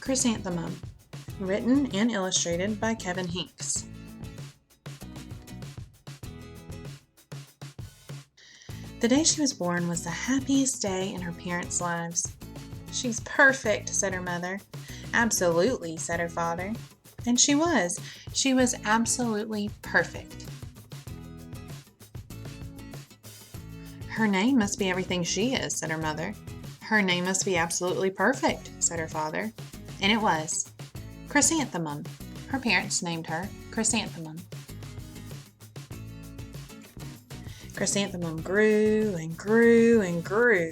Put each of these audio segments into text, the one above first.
Chrysanthemum, written and illustrated by Kevin Hinks. The day she was born was the happiest day in her parents' lives. "She's perfect," said her mother. "Absolutely," said her father. And she was. She was absolutely perfect. "Her name must be everything she is," said her mother. "Her name must be absolutely perfect," said her father. And it was. Chrysanthemum. Her parents named her Chrysanthemum. Chrysanthemum grew and grew and grew,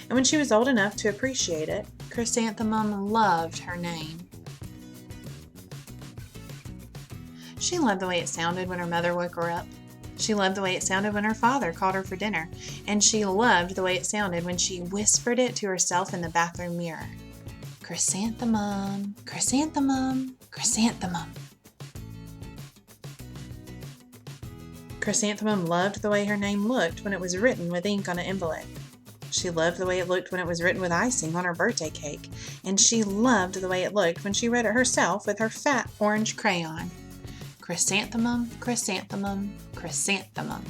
and when she was old enough to appreciate it, Chrysanthemum loved her name. She loved the way it sounded when her mother woke her up. She loved the way it sounded when her father called her for dinner, and she loved the way it sounded when she whispered it to herself in the bathroom mirror. Chrysanthemum, chrysanthemum, chrysanthemum. Chrysanthemum loved the way her name looked when it was written with ink on an envelope. She loved the way it looked when it was written with icing on her birthday cake, and she loved the way it looked when she wrote it herself with her fat orange crayon. Chrysanthemum, chrysanthemum, chrysanthemum.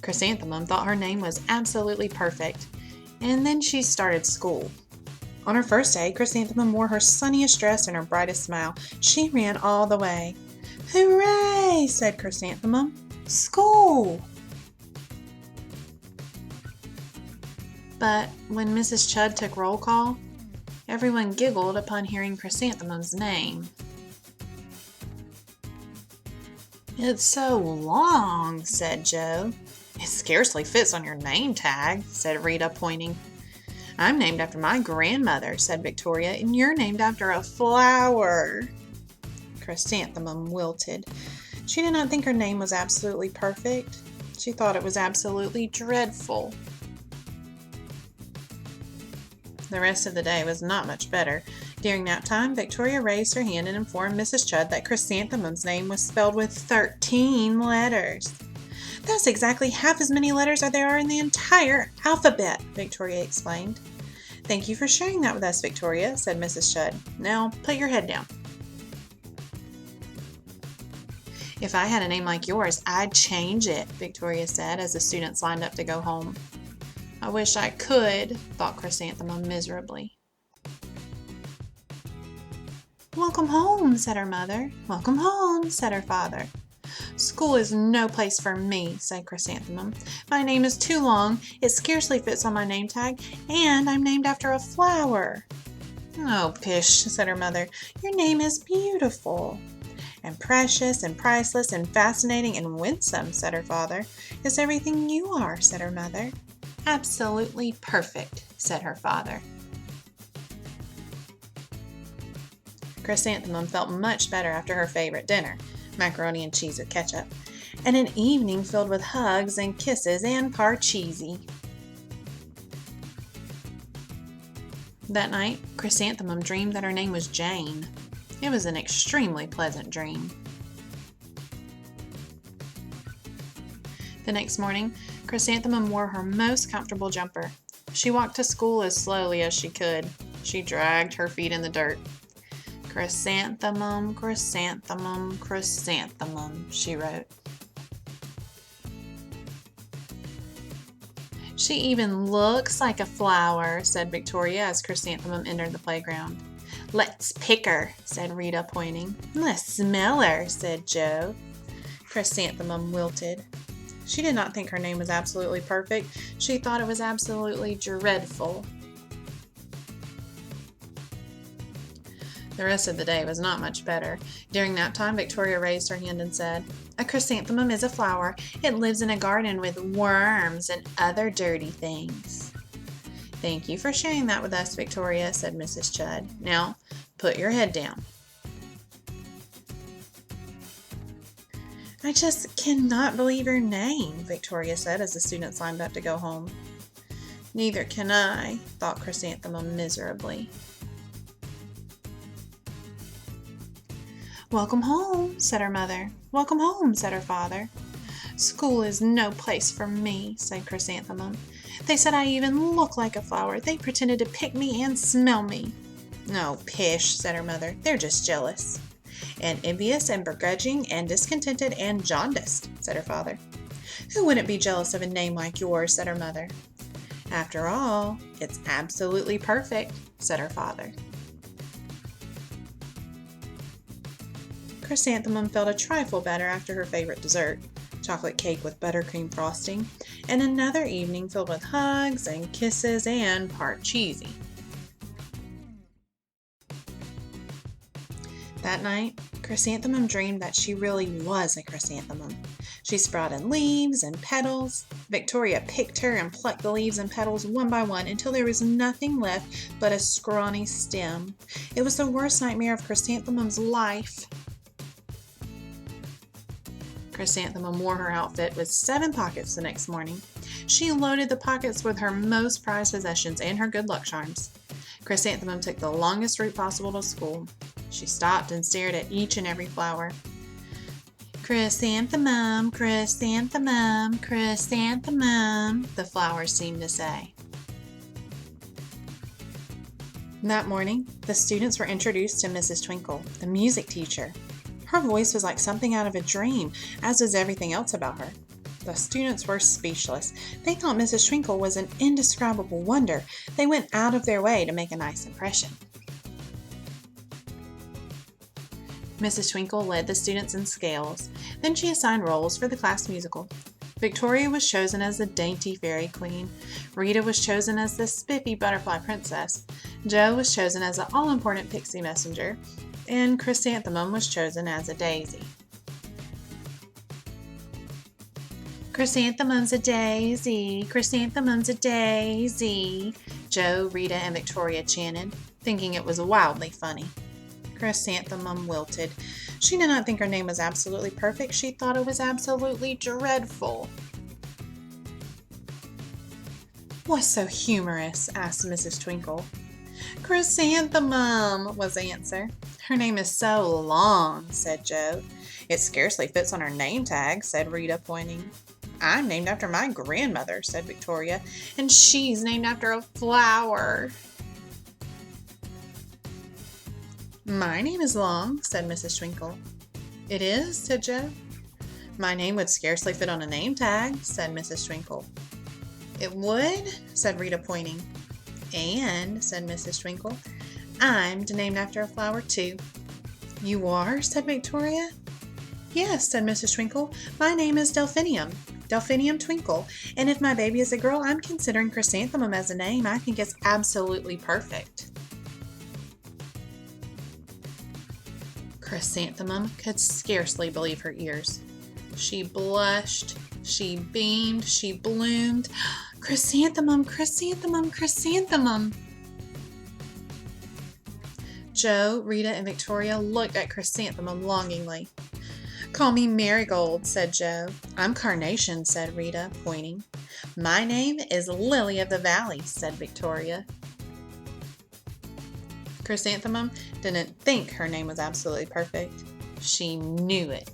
Chrysanthemum thought her name was absolutely perfect, and then she started school. On her first day, Chrysanthemum wore her sunniest dress and her brightest smile. She ran all the way. "Hooray!" said Chrysanthemum. "School!" But when Mrs. Chudd took roll call, everyone giggled upon hearing Chrysanthemum's name. "It's so long," said Joe. "It scarcely fits on your name tag," said Rita, pointing. "I'm named after my grandmother," said Victoria, "and you're named after a flower." Chrysanthemum wilted. She did not think her name was absolutely perfect. She thought it was absolutely dreadful. The rest of the day was not much better. During that time, Victoria raised her hand and informed Mrs. Chudd that Chrysanthemum's name was spelled with 13 letters. "That's exactly half as many letters as there are in the entire alphabet," Victoria explained. "Thank you for sharing that with us, Victoria," said Mrs. Chudd. "Now, put your head down." "If I had a name like yours, I'd change it," Victoria said as the students lined up to go home. "I wish I could," thought Chrysanthemum miserably. "Welcome home," said her mother. "Welcome home," said her father. "School is no place for me," said Chrysanthemum. "My name is too long, it scarcely fits on my name tag, and I'm named after a flower." "Oh, pish," said her mother. "Your name is beautiful." "And precious and priceless and fascinating and winsome," said her father. "It's everything you are," said her mother. "Absolutely perfect," said her father. Chrysanthemum felt much better after her favorite dinner, macaroni and cheese with ketchup, and an evening filled with hugs and kisses and parcheesi. That night, Chrysanthemum dreamed that her name was Jane. It was an extremely pleasant dream. The next morning, Chrysanthemum wore her most comfortable jumper. She walked to school as slowly as she could. She dragged her feet in the dirt. "Chrysanthemum, chrysanthemum, chrysanthemum," she wrote. "She even looks like a flower," said Victoria as Chrysanthemum entered the playground. "Let's pick her," said Rita, pointing. "Let's smell her," said Joe. Chrysanthemum wilted. She did not think her name was absolutely perfect. She thought it was absolutely dreadful. The rest of the day was not much better. During that time, Victoria raised her hand and said, "A chrysanthemum is a flower. It lives in a garden with worms and other dirty things." "Thank you for sharing that with us, Victoria," said Mrs. Chudd. "Now, put your head down." "I just cannot believe your name," Victoria said as the students lined up to go home. "Neither can I," thought Chrysanthemum miserably. "Welcome home," said her mother. "Welcome home," said her father. "School is no place for me," said Chrysanthemum. They said I even look like a flower. They pretended to pick me and smell me." "No, pish," said her mother. "They're just jealous." "And envious and begrudging and discontented and jaundiced," said her father. "Who wouldn't be jealous of a name like yours?" said her mother. "After all, it's absolutely perfect," said her father. Chrysanthemum felt a trifle better after her favorite dessert, chocolate cake with buttercream frosting, and another evening filled with hugs and kisses and part cheesy. That night, Chrysanthemum dreamed that she really was a chrysanthemum. She sprouted leaves and petals. Victoria picked her and plucked the leaves and petals one by one until there was nothing left but a scrawny stem. It was the worst nightmare of Chrysanthemum's life. Chrysanthemum wore her outfit with 7 pockets the next morning. She loaded the pockets with her most prized possessions and her good luck charms. Chrysanthemum took the longest route possible to school. She stopped and stared at each and every flower. "Chrysanthemum, chrysanthemum, chrysanthemum," the flowers seemed to say. That morning, the students were introduced to Mrs. Twinkle, the music teacher. Her voice was like something out of a dream, as was everything else about her. The students were speechless. They thought Mrs. Twinkle was an indescribable wonder. They went out of their way to make a nice impression. Mrs. Twinkle led the students in scales. Then she assigned roles for the class musical. Victoria was chosen as the dainty fairy queen. Rita was chosen as the spiffy butterfly princess. Jo was chosen as the all-important pixie messenger. And Chrysanthemum was chosen as a daisy. "Chrysanthemum's a daisy, chrysanthemum's a daisy," Jo, Rita, and Victoria chanted, thinking it was wildly funny. Chrysanthemum wilted. She did not think her name was absolutely perfect. She thought it was absolutely dreadful. "What's so humorous?" asked Mrs. Twinkle. "Chrysanthemum," was the answer. "Her name is so long," said Jo. "It scarcely fits on her name tag," said Rita, pointing. "I'm named after my grandmother," said Victoria, "and she's named after a flower." "My name is long," said Mrs. Twinkle. "It is?" said Jo. "My name would scarcely fit on a name tag," said Mrs. Twinkle. "It would?" said Rita, pointing. "And," said Mrs. Twinkle, "I'm named after a flower too." "You are?" said Victoria. "Yes," said Mrs. Twinkle. "My name is Delphinium Twinkle, and if my baby is a girl, I'm considering Chrysanthemum as a name. I think it's absolutely perfect." Chrysanthemum could scarcely believe her ears. She blushed, she beamed, she bloomed. "Chrysanthemum, chrysanthemum, chrysanthemum!" Jo, Rita, and Victoria looked at Chrysanthemum longingly. "Call me Marigold," said Jo. "I'm Carnation," said Rita, pointing. "My name is Lily of the Valley," said Victoria. Chrysanthemum didn't think her name was absolutely perfect. She knew it.